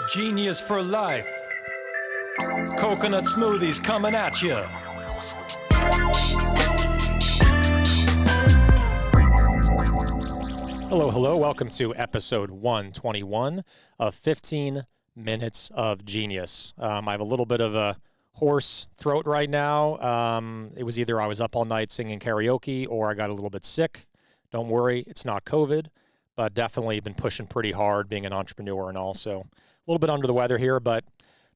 Genius for life. Coconut smoothies coming at you. Hello, hello. Welcome to episode 121 of 15 Minutes of Genius. I have a little bit of a hoarse throat right now. It was either I was up all night singing karaoke or I got a little bit sick. Don't worry, it's not COVID, but definitely been pushing pretty hard being an entrepreneur and also a little bit under the weather here, but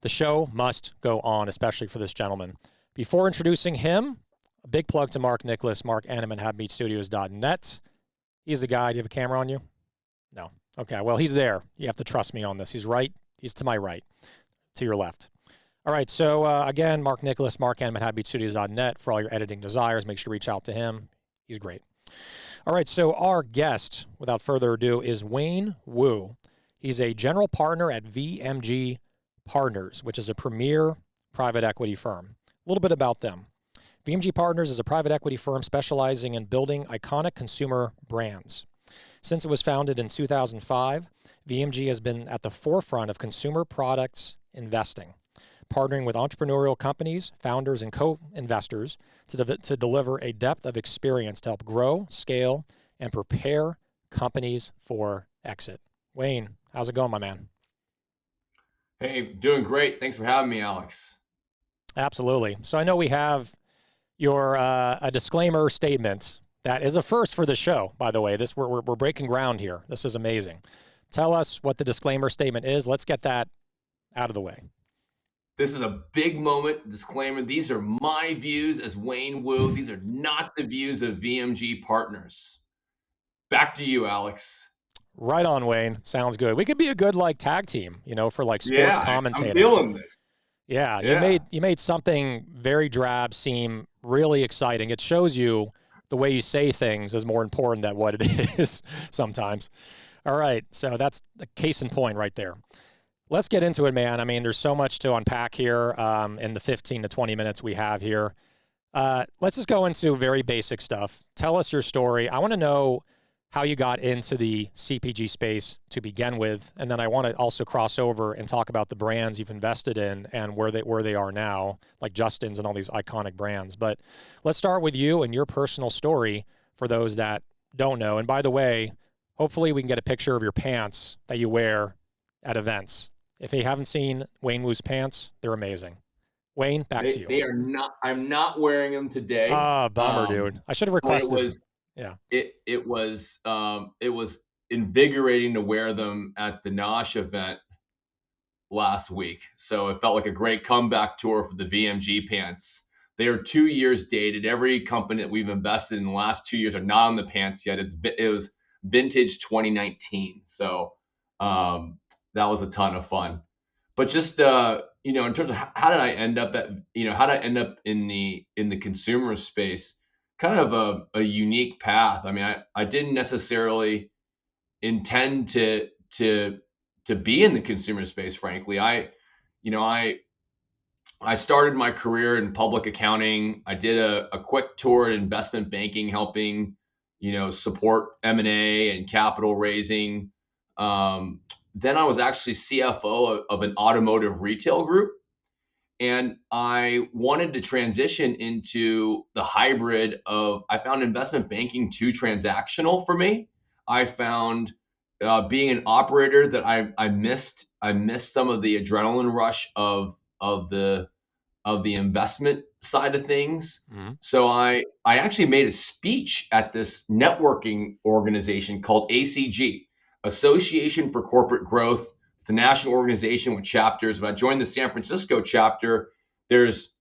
the show must go on, especially for this gentleman. Before introducing him, a big plug to Mark Nicholas, Mark Animan, HabMeetStudios.net. He's the guy. Do you have a camera on you? No. Okay, well, he's there. You have to trust me on this. He's right. He's to my right, to your left. All right, so again, Mark Nicholas, Mark Animan, HabMeetStudios.net for all your editing desires. Make sure to reach out to him. He's great. All right, so our guest, without further ado, is Wayne Wu. He's a general partner at VMG Partners, which is a premier private equity firm. A little bit about them. VMG Partners is a private equity firm specializing in building iconic consumer brands. Since it was founded in 2005, VMG has been at the forefront of consumer products investing, partnering with entrepreneurial companies, founders, and co-investors to deliver a depth of experience to help grow, scale, and prepare companies for exit. Wayne, how's it going, my man? Hey, doing great. Thanks for having me, Alex. Absolutely. So I know we have your a disclaimer statement that is a first for the show, by the way. We're breaking ground here. This is amazing. Tell us what the disclaimer statement is. Let's get that out of the way. This is a big moment. Disclaimer, these are my views as Wayne Wu. These are not the views of VMG Partners. Back to you, Alex. Right on, Wayne. Sounds good. We could be a good tag team, for sports commentating. I'm feeling this. Yeah, you made something very drab seem really exciting. It shows you the way you say things is more important than what it is sometimes. All right, so that's the case in point right there. Let's get into it, man. I mean, there's so much to unpack here in the 15 to 20 minutes we have here. Let's just go into very basic stuff. Tell us your story. I want to know how you got into the CPG space to begin with, and then I want to also cross over and talk about the brands you've invested in and where they are now, like Justin's and all these iconic brands. But let's start with you and your personal story for those that don't know. And by the way, hopefully we can get a picture of your pants that you wear at events. If you haven't seen Wayne Wu's pants, they're amazing. Wayne, back to you. They are not. I'm not wearing them today. Bummer, dude. I should have requested. It was invigorating to wear them at the Nosh event last week. So it felt like a great comeback tour for the VMG pants. They are 2 years dated. Every company that we've invested in the last 2 years are not on the pants yet. It was vintage 2019. So that was a ton of fun. But just in terms of how did I end up in the consumer space, kind of a unique path. I mean, I didn't necessarily intend to be in the consumer space, frankly. I started my career in public accounting. I did a quick tour in investment banking, helping support M&A and capital raising. Then I was actually CFO of an automotive retail group. And I wanted to transition into the hybrid of, I found investment banking too transactional for me. I found being an operator that I missed some of the adrenaline rush of the investment side of things. Mm-hmm. So I actually made a speech at this networking organization called ACG, Association for Corporate Growth. It's a national organization with chapters. When I joined the San Francisco chapter, it's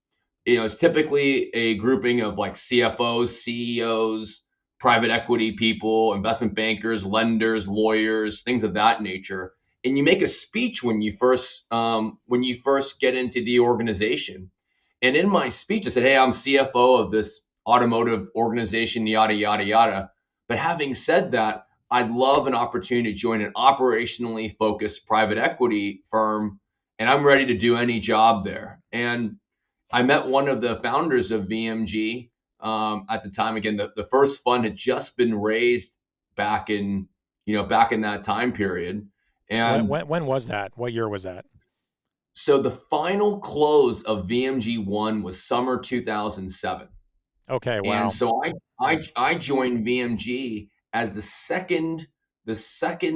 typically a grouping of like CFOs, CEOs, private equity people, investment bankers, lenders, lawyers, things of that nature. And you make a speech when you first get into the organization. And in my speech, I said, "Hey, I'm CFO of this automotive organization, yada, yada, yada. But having said that, I'd love an opportunity to join an operationally focused private equity firm, and I'm ready to do any job there." And I met one of the founders of VMG at the time. Again, the first fund had just been raised back in that time period. And When was that? What year was that? so the final close of VMG1 was summer 2007. Okay, And wow. so Hmm. I joined VMG as the second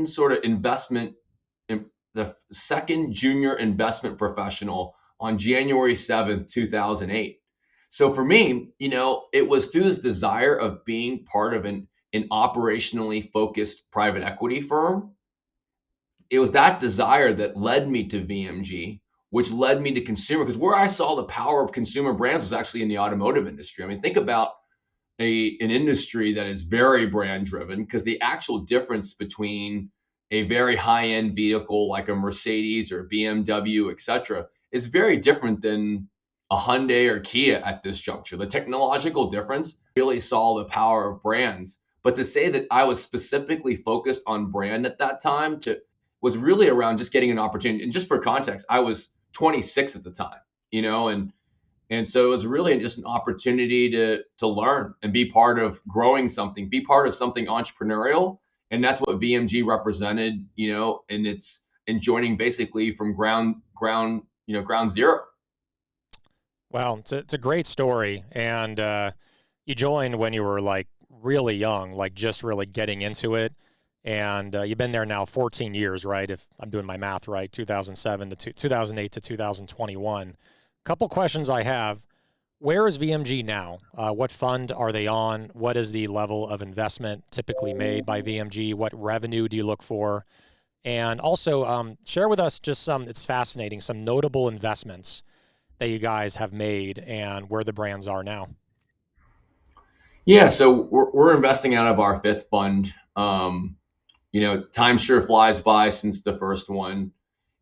sort of the second junior investment professional on January 7th, 2008. So for me, it was through this desire of being part of an operationally focused private equity firm. It was that desire that led me to VMG, which led me to consumer, because where I saw the power of consumer brands was actually in the automotive industry. I mean, think about an industry that is very brand driven, because the actual difference between a very high end vehicle like a Mercedes or BMW, et cetera, is very different than a Hyundai or Kia at this juncture. The technological difference really saw the power of brands. But to say that I was specifically focused on brand at that time was really around just getting an opportunity. And just for context, I was 26 at the time, and so it was really just an opportunity to learn and be part of growing something, be part of something entrepreneurial. And that's what VMG represented, and joining basically from ground zero. Well, it's a great story. And you joined when you were like really young, like just really getting into it. And you've been there now 14 years, right? If I'm doing my math right, 2007 to 2008 to 2021. Couple questions I have. Where is VMG now? What fund are they on? What is the level of investment typically made by VMG? What revenue do you look for? And also share with us just it's fascinating, some notable investments that you guys have made and where the brands are now. Yeah, so we're investing out of our fifth fund. Time sure flies by since the first one.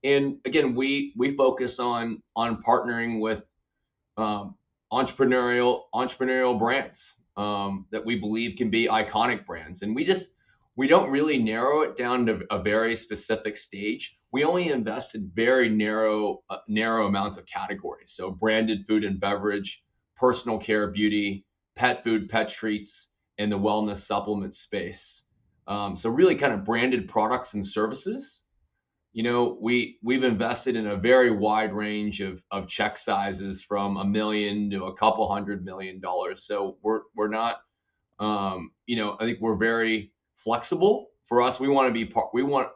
And again, we focus on partnering with um, entrepreneurial brands that we believe can be iconic brands, and we don't really narrow it down to a very specific stage. We only invest in very narrow amounts of categories. So branded food and beverage, personal care, beauty, pet food, pet treats, and the wellness supplement space. So really kind of branded products and services. We've invested in a very wide range of check sizes from $1 million to a couple $100 million. So we're not, I think we're very flexible. For us, we want to be part. We want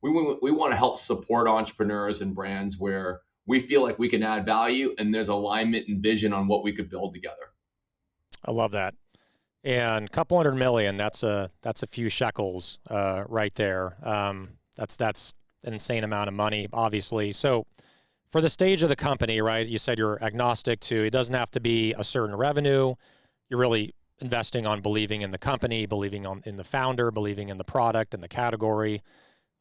to help support entrepreneurs and brands where we feel like we can add value and there's alignment and vision on what we could build together. I love that. And a couple hundred million, that's a few shekels right there. That's an insane amount of money, obviously. So for the stage of the company, right, you said you're agnostic to, it doesn't have to be a certain revenue. You're really investing on believing in the company, believing in the founder, believing in the product and the category.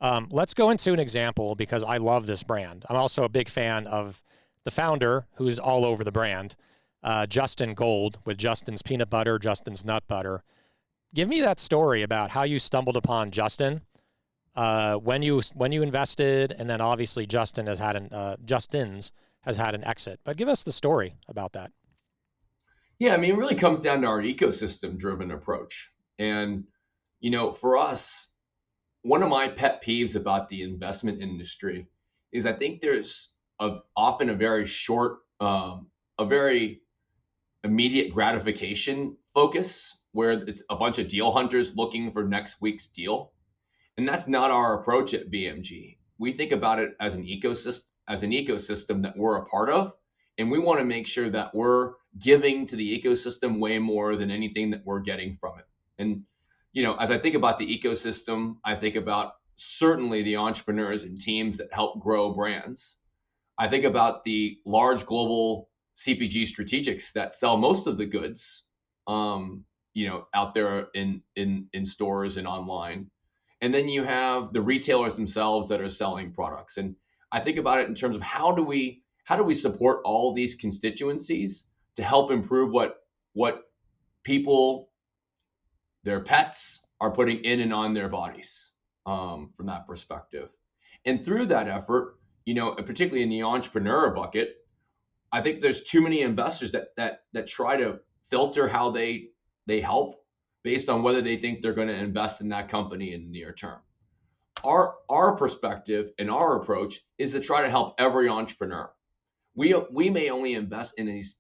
Let's go into an example because I love this brand. I'm also a big fan of the founder who's all over the brand, Justin Gold with Justin's Peanut Butter, Justin's Nut Butter. Give me that story about how you stumbled upon Justin, when you invested, and then obviously Justin's has had an exit. But give us the story about that. Yeah, I mean, it really comes down to our ecosystem driven approach. And, for us, one of my pet peeves about the investment industry is I think there's often a very short, a very immediate gratification focus where it's a bunch of deal hunters looking for next week's deal. And that's not our approach at VMG. We think about it as an ecosystem that we're a part of, and we want to make sure that we're giving to the ecosystem way more than anything that we're getting from it. And as I think about the ecosystem, I think about certainly the entrepreneurs and teams that help grow brands. I think about the large global CPG strategics that sell most of the goods, out there in stores and online. And then you have the retailers themselves that are selling products. And I think about it in terms of how do we support all these constituencies to help improve what people, their pets, are putting in and on their bodies, from that perspective. And through that effort, particularly in the entrepreneur bucket, I think there's too many investors that try to filter how they help based on whether they think they're going to invest in that company in the near term. our perspective and our approach is to try to help every entrepreneur. We may only invest in these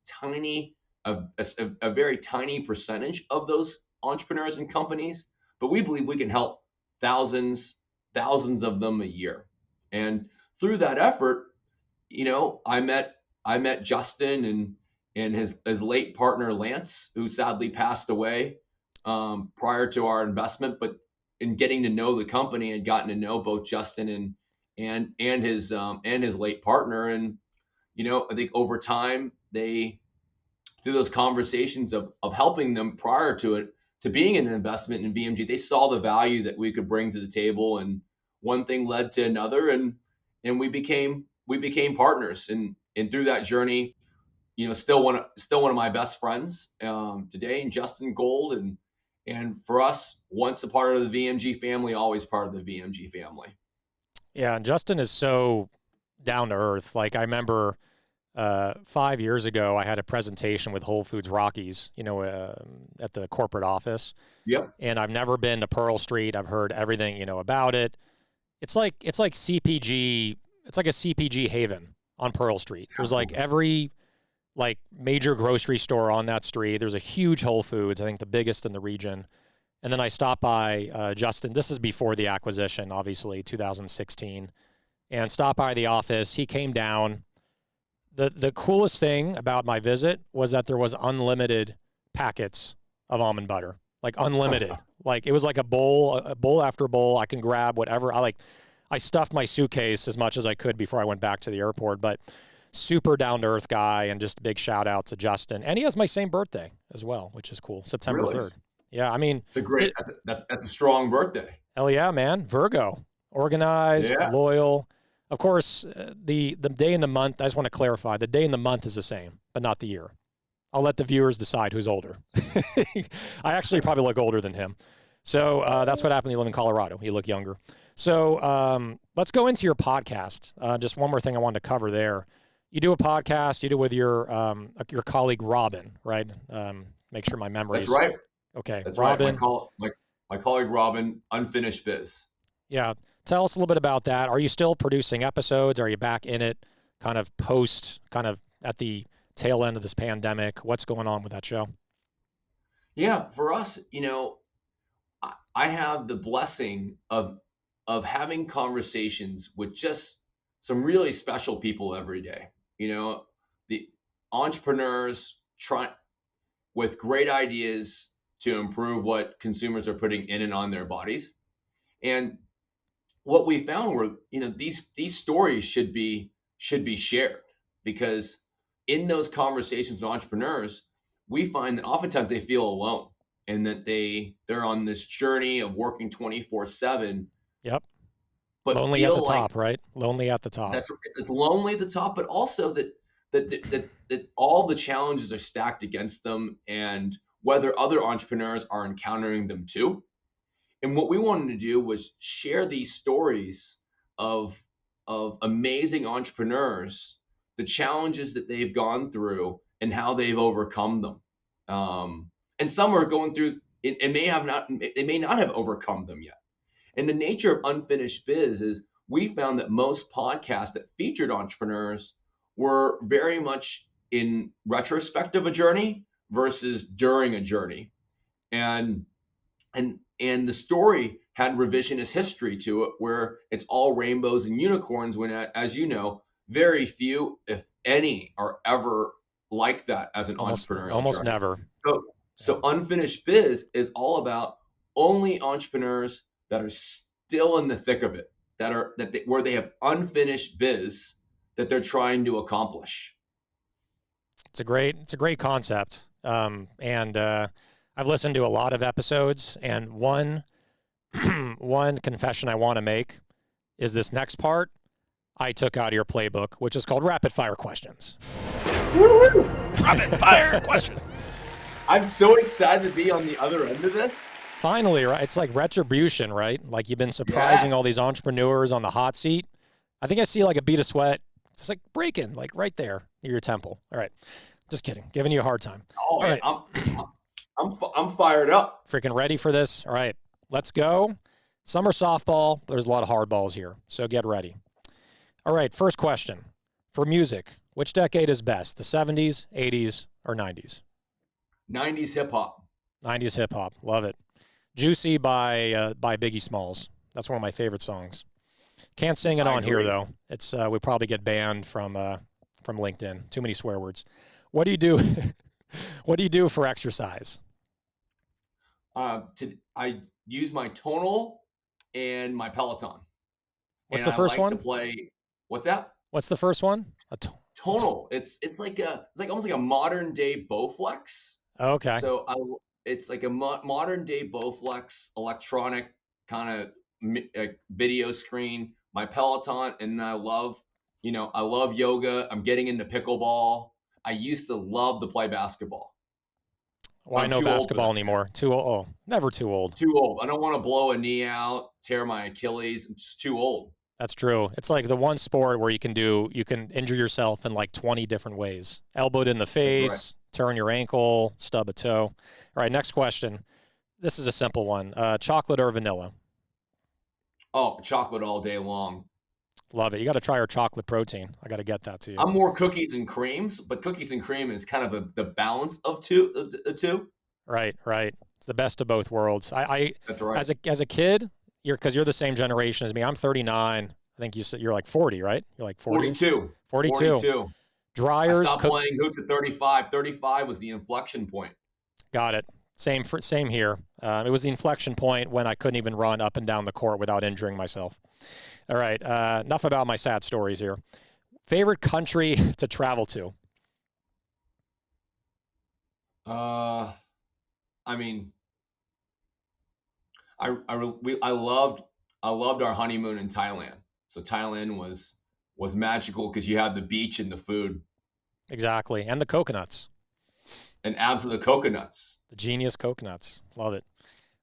a very tiny percentage of those entrepreneurs and companies, but we believe we can help thousands of them a year. And through that effort, I met Justin and his late partner Lance, who sadly passed away prior to our investment. But in getting to know the company and gotten to know both Justin and his late partner, and I think over time through those conversations of helping them prior to it to being an investment in VMG, they saw the value that we could bring to the table, and one thing led to another, and we became partners, and through that journey, still one of my best friends today, and Justin Gold, and for us, once a part of the VMG family, always part of the VMG family. Yeah, and Justin is so down to earth. Like, I remember 5 years ago, I had a presentation with Whole Foods Rockies, at the corporate office. Yep. And I've never been to Pearl Street. I've heard everything, about it. It's like CPG. It's like a CPG haven on Pearl Street. There's like every major grocery store on that street. There's a huge Whole Foods, I think the biggest in the region. And then I stopped by Justin. This is before the acquisition, obviously, 2016. And stopped by the office. He came down. The coolest thing about my visit was that there was unlimited packets of almond butter, like unlimited. Like, it was like a bowl after bowl. I can grab whatever. I stuffed my suitcase as much as I could before I went back to the airport, but super down to earth guy, and just a big shout out to Justin. And he has my same birthday as well, which is cool. September 3rd. Yeah. I mean, that's a strong birthday. Hell yeah, man. Virgo, organized, loyal. Of course, the day and the month, I just want to clarify, the day and the month is the same, but not the year. I'll let the viewers decide who's older. I actually probably look older than him. So that's what happened. You live in Colorado. You look younger. So let's go into your podcast. Just one more thing I wanted to cover there. You do a podcast. You do it with your colleague, Robin, right? Make sure my memory That's right. Okay, That's Robin. Right. My colleague, Robin, Unfinished Biz. Yeah. Tell us a little bit about that. Are you still producing episodes? Are you back in it kind of at the tail end of this pandemic? What's going on with that show? Yeah, for us, I have the blessing of having conversations with just some really special people every day. The entrepreneurs with great ideas to improve what consumers are putting in and on their bodies. And what we found were, these stories should be shared, because in those conversations with entrepreneurs, we find that oftentimes they feel alone, and that they're on this journey of working 24/7. Yep. But lonely at the top, right? Lonely at the top. It's lonely at the top, but also that all the challenges are stacked against them, and whether other entrepreneurs are encountering them too. And what we wanted to do was share these stories of amazing entrepreneurs, the challenges that they've gone through, and how they've overcome them. And some are going through, and they may not have overcome them yet. And the nature of Unfinished Biz is, we found that most podcasts that featured entrepreneurs were very much in retrospect of a journey versus during a journey. And the story had revisionist history to it, where it's all rainbows and unicorns, when, as you know, very few, if any, are ever like that as an entrepreneur. Almost never. So Unfinished Biz is all about only entrepreneurs that are still in the thick of it, where they have unfinished biz that they're trying to accomplish. It's a great concept. And I've listened to a lot of episodes, and one confession I want to make is this next part I took out of your playbook, which is called rapid fire questions. Rapid fire questions. I'm so excited to be on the other end of this. Finally, right? It's like retribution, right? Like, you've been surprising all these entrepreneurs on the hot seat. I think I see like a bead of sweat. It's like breaking, like right there near your temple. All right. Just kidding. Giving you a hard time. Oh, all right. I'm fired up. Freaking ready for this. All right. Let's go. Summer softball, there's a lot of hard balls here, so get ready. All right, first question. For music, which decade is best, the 70s, 80s, or 90s? 90s hip hop. 90s hip hop, love it. Juicy by Biggie Smalls. That's one of my favorite songs. Can't sing it on here though. It's we probably get banned from LinkedIn. Too many swear words. What do you do? What do you do for exercise? I use my tonal and my Peloton. What's and the first I like one? To play. What's that? What's the first one? Tonal. It's like almost like a modern day Bowflex. Okay. So it's like a modern day Bowflex electronic kind of video screen. My Peloton, and I love yoga. I'm getting into pickleball. I used to love to play basketball. Why no basketball anymore? Too old. Oh, never too old. Too old. I don't want to blow a knee out, tear my Achilles. I'm just too old. That's true. It's like the one sport where you can injure yourself in like 20 different ways. Elbowed in the face, turn your ankle, stub a toe. All right, next question. This is a simple one. Chocolate or vanilla? Oh, chocolate all day long. Love it. You got to try our chocolate protein. I got to get that to you. I'm more cookies and creams, but cookies and cream is kind of the balance of the two. Right. It's the best of both worlds. That's right. As a kid, because you're the same generation as me. I'm 39. I think you're like 40, right? You're like 40. 42. Dryers. I stopped playing hoops at 35. 35 was the inflection point. Got it. Same here. It was the inflection point when I couldn't even run up and down the court without injuring myself. All right. Enough about my sad stories here. Favorite country to travel to? I mean, I loved our honeymoon in Thailand. So Thailand was magical because you had the beach and the food. Exactly, and the coconuts. And absolute coconuts. The genius coconuts. Love it.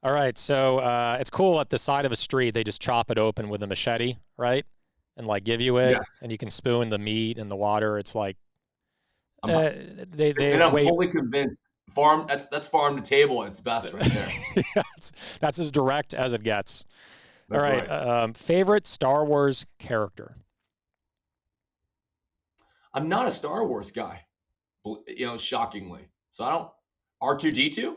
All right, so it's cool at the side of a street. They just chop it open with a machete, right? And like give you it, yes. And you can spoon the meat and the water. It's like and I'm fully convinced. That's farm to table at its best right there. Yeah, that's as direct as it gets. That's all right. Favorite Star Wars character? I'm not a Star Wars guy, shockingly. So I don't. R2-D2?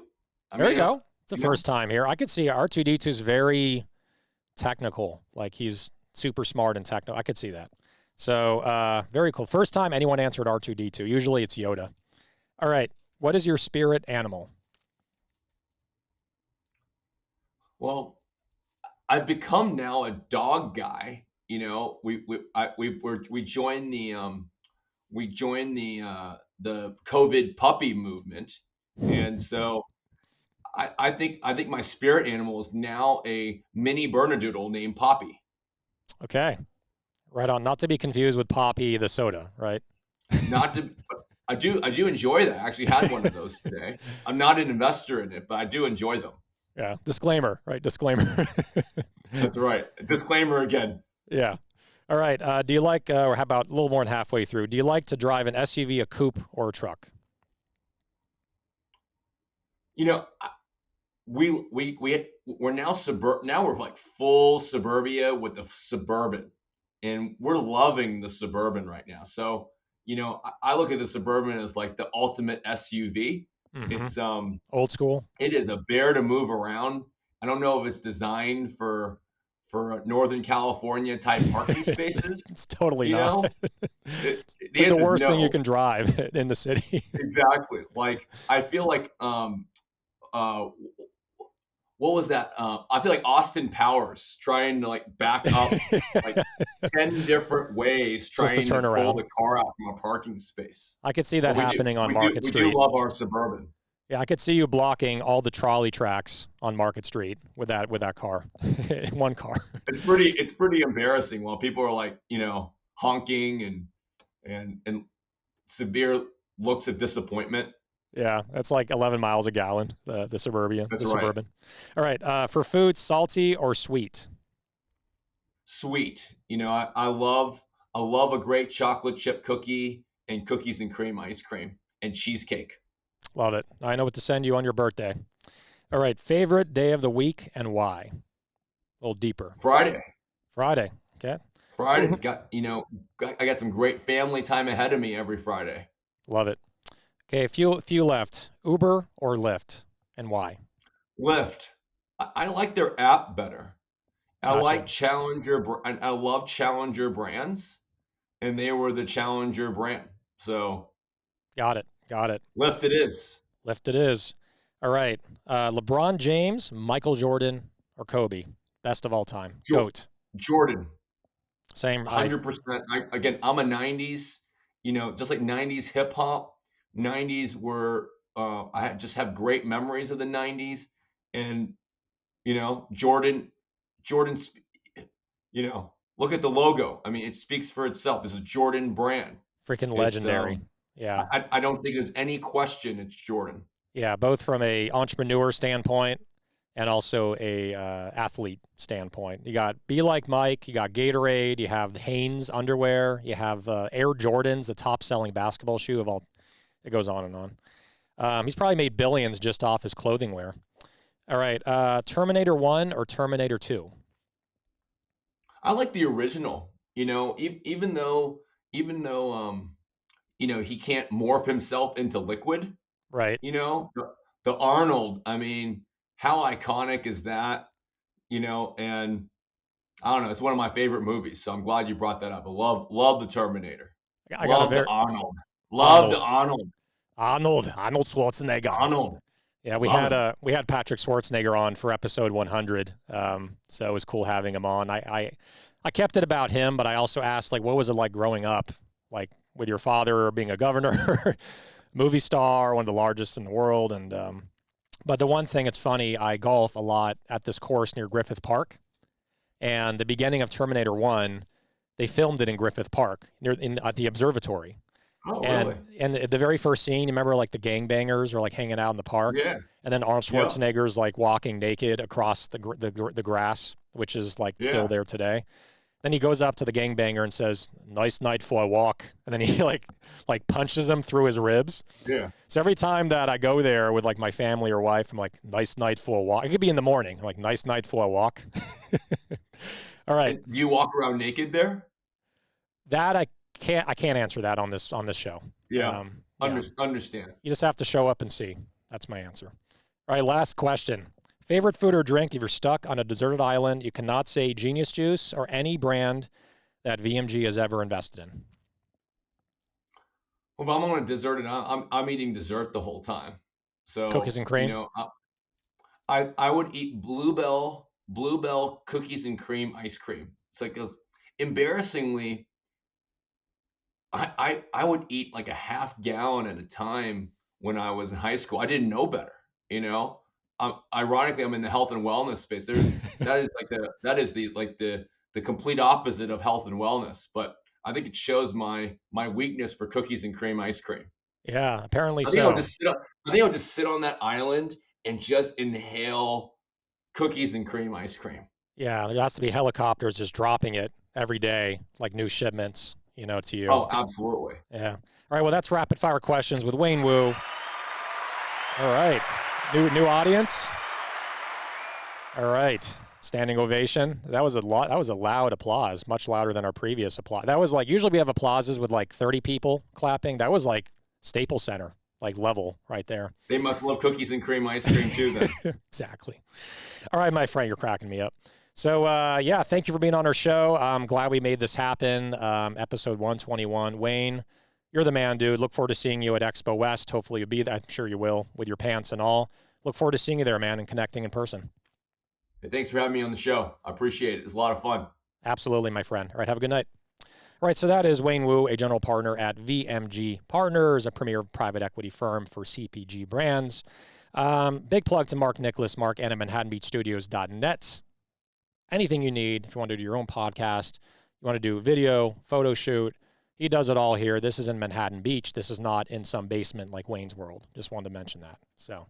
There you go. It's the first time here. I could see R2-D2 is very technical. Like he's super smart and technical. I could see that. So very cool. First time anyone answered R2-D2. Usually it's Yoda. All right. What is your spirit animal? Well, I've become now a dog guy. We joined the COVID puppy movement, and so I think my spirit animal is now a mini Bernedoodle named Poppy. Okay, right on. Not to be confused with Poppy the soda, right? Not to. I do enjoy that. I actually had one of those today. I'm not an investor in it, but I do enjoy them. Yeah. Disclaimer, right? Disclaimer. That's right. Disclaimer again. Yeah. All right. Do you like, or how about a little more than halfway through? Do you like to drive an SUV, a coupe, or a truck? We're now now we're like full suburbia with the Suburban, and we're loving the Suburban right now. So I look at the Suburban as like the ultimate SUV. Mm-hmm. It's old school. It is a bear to move around. I don't know if it's designed for Northern California type parking spaces. It's totally not. It's like the worst thing you can drive in the city. Exactly. Like I feel like what was that? I feel like Austin Powers trying to like back up like 10 different ways trying to pull the car out from a parking space. I could see that happening on Market Street. We do love our Suburban. Yeah, I could see you blocking all the trolley tracks on Market Street with that car. One car. It's pretty embarrassing while people are like, honking and severe looks of disappointment. Yeah, that's like 11 miles a gallon, the Suburban. That's the right. Suburban. All right, for food, salty or sweet? Sweet. I love a great chocolate chip cookie and cookies and cream ice cream and cheesecake. Love it. I know what to send you on your birthday. All right, favorite day of the week and why? A little deeper. Friday. Friday. Okay. Friday. I got some great family time ahead of me every Friday. Love it. Okay, a few left. Uber or Lyft, and why? Lyft. I like their app better. I Gotcha. like Challenger. I love Challenger brands, and they were the Challenger brand. So Got it. Lyft it is. Lyft it is. All right. LeBron James, Michael Jordan, or Kobe? Best of all time. GOAT. Jordan. Same. 100%. I'm a 90s, just like 90s hip hop. 90s were, I just have great memories of the 90s. And, Jordan, look at the logo. I mean, it speaks for itself. It's a Jordan brand. Freaking legendary. Yeah. I don't think there's any question it's Jordan. Yeah, both from a entrepreneur standpoint and also a athlete standpoint. You got Be Like Mike, you got Gatorade, you have Hanes underwear, you have Air Jordans, the top-selling basketball shoe of all. It goes on and on. He's probably made billions just off his clothing wear. All right, Terminator 1 or Terminator 2? I like the original. Even though he can't morph himself into liquid. Right. The Arnold, I mean, how iconic is that? And I don't know, it's one of my favorite movies, so I'm glad you brought that up. I love the Terminator. Love the Arnold. Love the Arnold. Arnold Schwarzenegger. Arnold. Yeah, we had Patrick Schwarzenegger on for episode 100, so it was cool having him on. I kept it about him, but I also asked, like, what was it like growing up, like with your father being a governor, movie star, one of the largest in the world, and but the one thing, it's funny, I golf a lot at this course near Griffith Park, and the beginning of Terminator 1, they filmed it in Griffith Park at the observatory. Oh, and really? and the very first scene, you remember, like the gangbangers are like hanging out in the park, Yeah. and then Arnold Schwarzenegger's like walking naked across the grass, which is like still there today. Then he goes up to the gangbanger and says, "Nice night for a walk," and then he like punches him through his ribs. Yeah. So every time that I go there with like my family or wife, I'm like, "Nice night for a walk." It could be in the morning. I'm like, "Nice night for a walk." All right. And do you walk around naked there? That I can't answer that on this show. Yeah. Understand. You just have to show up and see. That's my answer. All right, last question. Favorite food or drink if you're stuck on a deserted island, you cannot say Genius Juice or any brand that VMG has ever invested in? Well, if I'm on a deserted island, I'm eating dessert the whole time. So Cookies and cream? I would eat Bluebell cookies and cream ice cream. It's like, embarrassingly, I would eat like a half gallon at a time when I was in high school. I didn't know better, Ironically, I'm in the health and wellness space. That is the complete opposite of health and wellness. But I think it shows my weakness for cookies and cream ice cream. Yeah, apparently I think so. I think I'll just sit on that island and just inhale cookies and cream ice cream. Yeah, there has to be helicopters just dropping it every day, like new shipments, to you. Oh, absolutely. Yeah. All right, well, that's rapid fire questions with Wayne Wu. All right. New audience. All right. Standing ovation. That was a loud applause, much louder than our previous applause. That was like, usually we have applauses with like 30 people clapping. That was like Staples Center, like level right there. They must love cookies and cream ice cream too then. Exactly. All right, my friend, you're cracking me up. So, thank you for being on our show. I'm glad we made this happen. Episode 121. Wayne, you're the man, dude. Look forward to seeing you at Expo West. Hopefully you'll be there. I'm sure you will, with your pants and all. Look forward to seeing you there, man, and connecting in person. Hey, thanks for having me on the show. I appreciate it. It's a lot of fun. Absolutely, my friend. All right, have a good night. All right, so that is Wayne Wu, a general partner at VMG Partners, a premier private equity firm for CPG brands. Big plug to Mark Nicholas, Mark at ManhattanBeachStudios.net. Anything you need, if you want to do your own podcast, you want to do video, photo shoot, he does it all here. This is in Manhattan Beach. This is not in some basement like Wayne's World. Just wanted to mention that. So,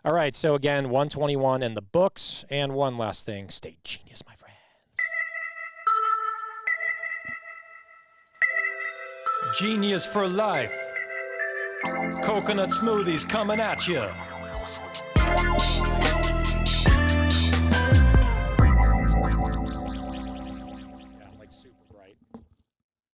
all right. So again, 121 in the books. And one last thing, stay genius, my friends. Genius for life. Coconut smoothies coming at you. right?